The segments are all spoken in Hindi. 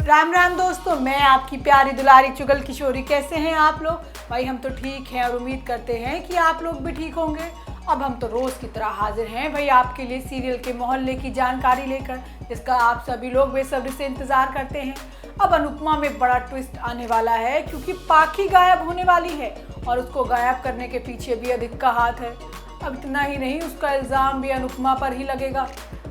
राम राम दोस्तों, मैं आपकी प्यारी दुलारी चुगल किशोरी। कैसे हैं आप लोग? भाई हम तो ठीक हैं और उम्मीद करते हैं कि आप लोग भी ठीक होंगे। अब हम तो रोज़ की तरह हाजिर हैं भाई आपके लिए सीरियल के मोहल्ले की जानकारी लेकर, जिसका आप सभी लोग बेसब्री से इंतज़ार करते हैं। अब अनुपमा में बड़ा ट्विस्ट आने वाला है क्योंकि पाखी गायब होने वाली है और उसको गायब करने के पीछे भी अधिक का हाथ है। अब इतना ही नहीं, उसका इल्ज़ाम भी अनुपमा पर ही लगेगा।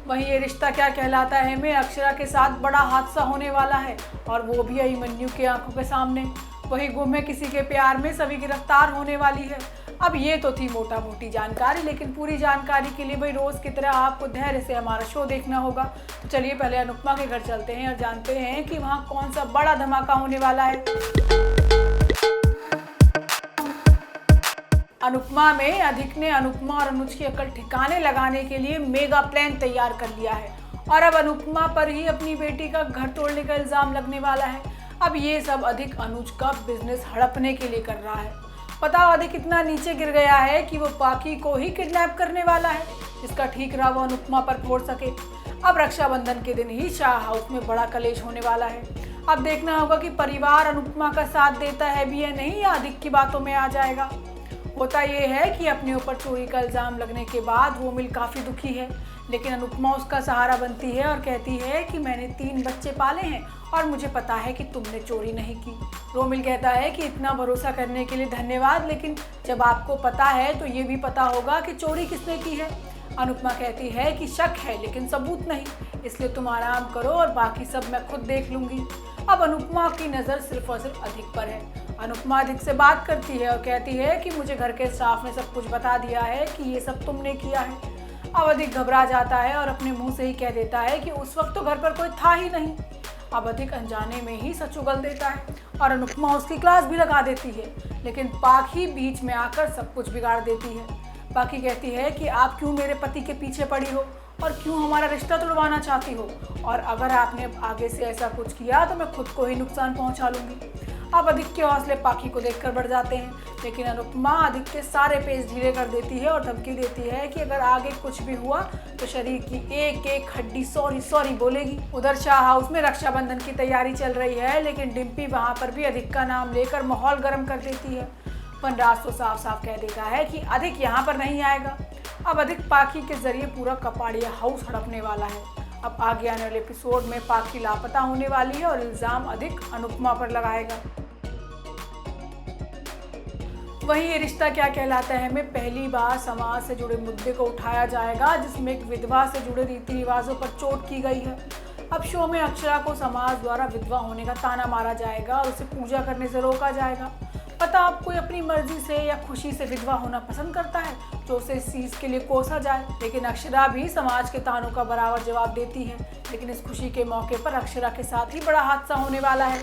वहीं ये रिश्ता क्या कहलाता है में अक्षरा के साथ बड़ा हादसा होने वाला है और वो भी अभिमन्यु की आंखों के सामने। वहीं गुम है किसी के प्यार में सभी गिरफ्तार होने वाली है। अब ये तो थी मोटा मोटी जानकारी, लेकिन पूरी जानकारी के लिए भाई रोज़ की तरह आपको धैर्य से हमारा शो देखना होगा। तो चलिए पहले अनुपमा के घर चलते हैं और जानते हैं कि वहाँ कौन सा बड़ा धमाका होने वाला है। अनुपमा में अधिक ने अनुपमा और अनुज की अकल ठिकाने लगाने के लिए मेगा प्लान तैयार कर लिया है और अब अनुपमा पर ही अपनी बेटी का घर तोड़ने का इल्जाम लगने वाला है। अब ये सब अधिक अनुज का बिजनेस हड़पने के लिए कर रहा है। बताओ अधिक इतना नीचे गिर गया है कि वो पाखी को ही किडनैप करने वाला है, जिसका ठीक रहा वो अनुपमा पर फोड़ सके। अब रक्षाबंधन के दिन ही शाह हाउस में बड़ा कलेश होने वाला है। अब देखना होगा कि परिवार अनुपमा का साथ देता है भी या नहीं, या अधिक की बातों में आ जाएगा। होता ये है कि अपने ऊपर चोरी का इल्ज़ाम लगने के बाद रोमिल काफ़ी दुखी है, लेकिन अनुपमा उसका सहारा बनती है और कहती है कि मैंने 3 बच्चे पाले हैं और मुझे पता है कि तुमने चोरी नहीं की। रोमिल कहता है कि इतना भरोसा करने के लिए धन्यवाद, लेकिन जब आपको पता है तो ये भी पता होगा कि चोरी किसने की है। अनुपमा कहती है कि शक है लेकिन सबूत नहीं, इसलिए तुम आराम करो और बाकी सब मैं खुद देख लूँगी। अब अनुपमा की नज़र सिर्फ और सिर्फ अधिक पर है। अनुपमा अधिक से बात करती है और कहती है कि मुझे घर के स्टाफ ने सब कुछ बता दिया है कि ये सब तुमने किया है। अब अधिक घबरा जाता है और अपने मुंह से ही कह देता है कि उस वक्त तो घर पर कोई था ही नहीं। अब अधिक अनजाने में ही सच उगल देता है और अनुपमा उसकी क्लास भी लगा देती है, लेकिन पाखी बीच में आकर सब कुछ बिगाड़ देती है। पाखी कहती है कि आप क्यों मेरे पति के पीछे पड़ी हो और क्यों हमारा रिश्ता तोड़वाना चाहती हो, और अगर आपने आगे से ऐसा कुछ किया तो मैं खुद को ही नुकसान पहुंचा लूँगी। अब अधिक के हौसले पाखी को देखकर बढ़ जाते हैं, लेकिन अनुपमा अधिक के सारे पेज ढीले कर देती है और धमकी देती है कि अगर आगे कुछ भी हुआ तो शरीर की एक एक हड्डी सॉरी सॉरी बोलेगी। उधर शाह हाउस में रक्षाबंधन की तैयारी चल रही है, लेकिन डिम्पी वहाँ पर भी अधिक का नाम लेकर माहौल गर्म कर देती है। वनराज तो साफ साफ कह देता है कि अधिक यहाँ पर नहीं आएगा। अब अधिक पाखी के जरिए पूरा कपाड़िया हाउस हड़पने वाला है। अब आगे आने वाले एपिसोड में पाखी लापता होने वाली है और इल्ज़ाम अधिक अनुपमा पर लगाएगा। वहीं ये रिश्ता क्या कहलाता है में पहली बार समाज से जुड़े मुद्दे को उठाया जाएगा, जिसमें एक विधवा से जुड़े रीति रिवाजों पर चोट की गई है। अब शो में अक्षरा को समाज द्वारा विधवा होने का ताना मारा जाएगा और उसे पूजा करने से रोका जाएगा। पता आप कोई अपनी मर्जी से या खुशी से विधवा होना पसंद करता है जो उसे इस चीज़ के लिए कोसा जाए, लेकिन अक्षरा भी समाज के तानों का बराबर जवाब देती है। लेकिन इस खुशी के मौके पर अक्षरा के साथ ही बड़ा हादसा होने वाला है।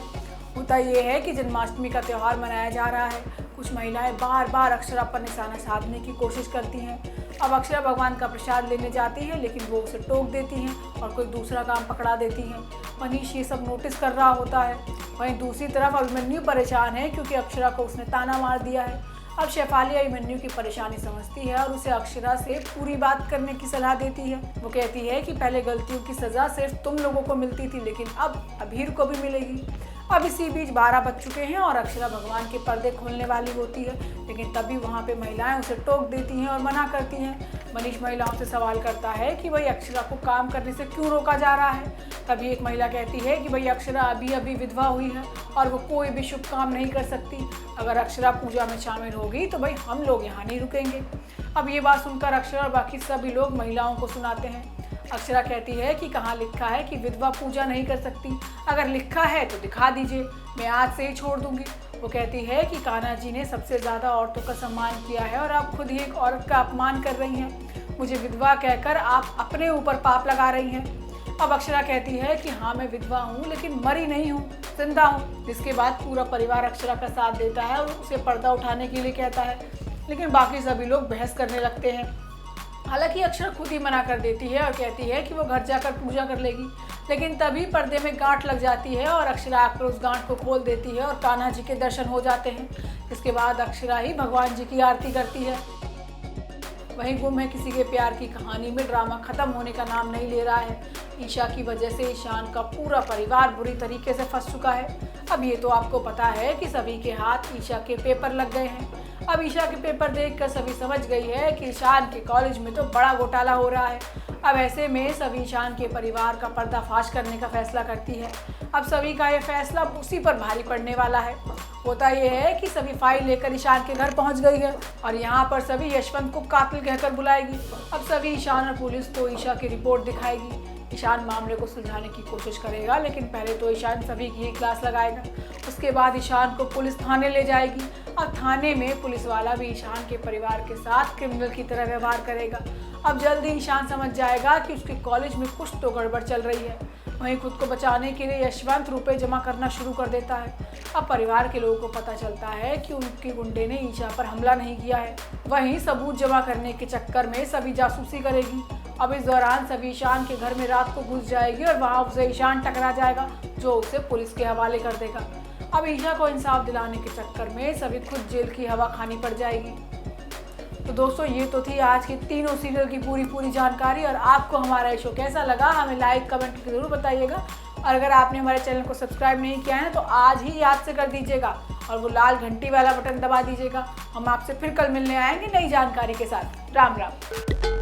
होता ये है कि जन्माष्टमी का त्यौहार मनाया जा रहा है। कुछ महिलाएं बार बार अक्षरा पर निशाना साधने की कोशिश करती हैं। अब अक्षरा भगवान का प्रसाद लेने जाती है, लेकिन वो उसे टोक देती हैं और कोई दूसरा काम पकड़ा देती हैं। मनीष ये सब नोटिस कर रहा होता है। वहीं दूसरी तरफ अभिमन्यु परेशान है क्योंकि अक्षरा को उसने ताना मार दिया है। अब शेफाली अभिमन्यु की परेशानी समझती है और उसे अक्षरा से पूरी बात करने की सलाह देती है। वो कहती है कि पहले गलतियों की सज़ा सिर्फ तुम लोगों को मिलती थी, लेकिन अब अभीर को भी मिलेगी। अब इसी बीच 12 बज चुके हैं और अक्षरा भगवान के पर्दे खोलने वाली होती है, लेकिन तभी वहाँ पे महिलाएं उसे टोक देती हैं और मना करती हैं। मनीष महिलाओं से सवाल करता है कि भाई अक्षरा को काम करने से क्यों रोका जा रहा है। तभी एक महिला कहती है कि भाई अक्षरा अभी अभी विधवा हुई है और वो कोई भी शुभ काम नहीं कर सकती। अगर अक्षरा पूजा में शामिल होगी तो भाई हम लोग यहाँ नहीं रुकेंगे। अब ये बात सुनकर अक्षरा और बाकी सभी लोग महिलाओं को सुनाते हैं। अक्षरा कहती है कि कहाँ लिखा है कि विधवा पूजा नहीं कर सकती, अगर लिखा है तो दिखा दीजिए, मैं आज से ही छोड़ दूंगी। वो कहती है कि कान्हा जी ने सबसे ज़्यादा औरतों का सम्मान किया है और आप खुद ही एक औरत का अपमान कर रही हैं। मुझे विधवा कहकर आप अपने ऊपर पाप लगा रही हैं। अब अक्षरा कहती है कि हाँ मैं विधवा हूँ, लेकिन मरी नहीं हूँ, जिंदा हूँ। जिसके बाद पूरा परिवार अक्षरा का साथ देता है और उसे पर्दा उठाने के लिए कहता है, लेकिन बाकी सभी लोग बहस करने लगते हैं। हालांकि अक्षरा खुद ही मना कर देती है और कहती है कि वो घर जाकर पूजा कर लेगी, लेकिन तभी पर्दे में गांठ लग जाती है और अक्षरा आकर उस गांठ को खोल देती है और कान्हा जी के दर्शन हो जाते हैं। इसके बाद अक्षरा ही भगवान जी की आरती करती है। वहीं गुम है किसी के प्यार की कहानी में ड्रामा खत्म होने का नाम नहीं ले रहा है। ईशा की वजह से ईशान का पूरा परिवार बुरी तरीके से फंस चुका है। अब ये तो आपको पता है कि सभी के हाथ ईशा के पेपर लग गए हैं। अब ईशा के पेपर देखकर सभी समझ गई है कि ईशान के कॉलेज में तो बड़ा घोटाला हो रहा है। अब ऐसे में सभी ईशान के परिवार का पर्दाफाश करने का फैसला करती है। अब सभी का ये फैसला उसी पर भारी पड़ने वाला है। होता यह है कि सभी फाइल लेकर ईशान के घर पहुंच गई है और यहाँ पर सभी यशवंत को कातिल कहकर बुलाएगी। अब सभी ईशान और पुलिस को ईशा की रिपोर्ट दिखाएगी। ईशान मामले को सुलझाने की कोशिश करेगा, लेकिन पहले तो ईशान सभी की ही क्लास लगाएगा। उसके बाद ईशान को पुलिस थाने ले जाएगी और थाने में पुलिस वाला भी ईशान के परिवार के साथ क्रिमिनल की तरह व्यवहार करेगा। अब जल्दी ईशान समझ जाएगा कि उसके कॉलेज में कुछ तो गड़बड़ चल रही है। वहीं खुद को बचाने के लिए यशवंत रुपए जमा करना शुरू कर देता है। अब परिवार के लोगों को पता चलता है कि उनके गुंडे ने ईशा पर हमला नहीं किया है। वहीं सबूत जमा करने के चक्कर में सभी जासूसी करेगी। अब इस दौरान सभी ईशान के घर में रात को घुस जाएगी और वहां उसे ईशान टकरा जाएगा, जो उसे पुलिस के हवाले कर देगा। अब ईशा को इंसाफ दिलाने के चक्कर में सभी खुद जेल की हवा खानी पड़ जाएगी। तो दोस्तों, ये तो थी आज के तीनों सीरियल की पूरी जानकारी। और आपको हमारा शो कैसा लगा हमें लाइक कमेंट करके जरूर बताइएगा। और अगर आपने हमारे चैनल को सब्सक्राइब नहीं किया है तो आज ही याद से कर दीजिएगा और वो लाल घंटी वाला बटन दबा दीजिएगा। हम आपसे फिर कल मिलने आएंगे नई जानकारी के साथ। राम राम।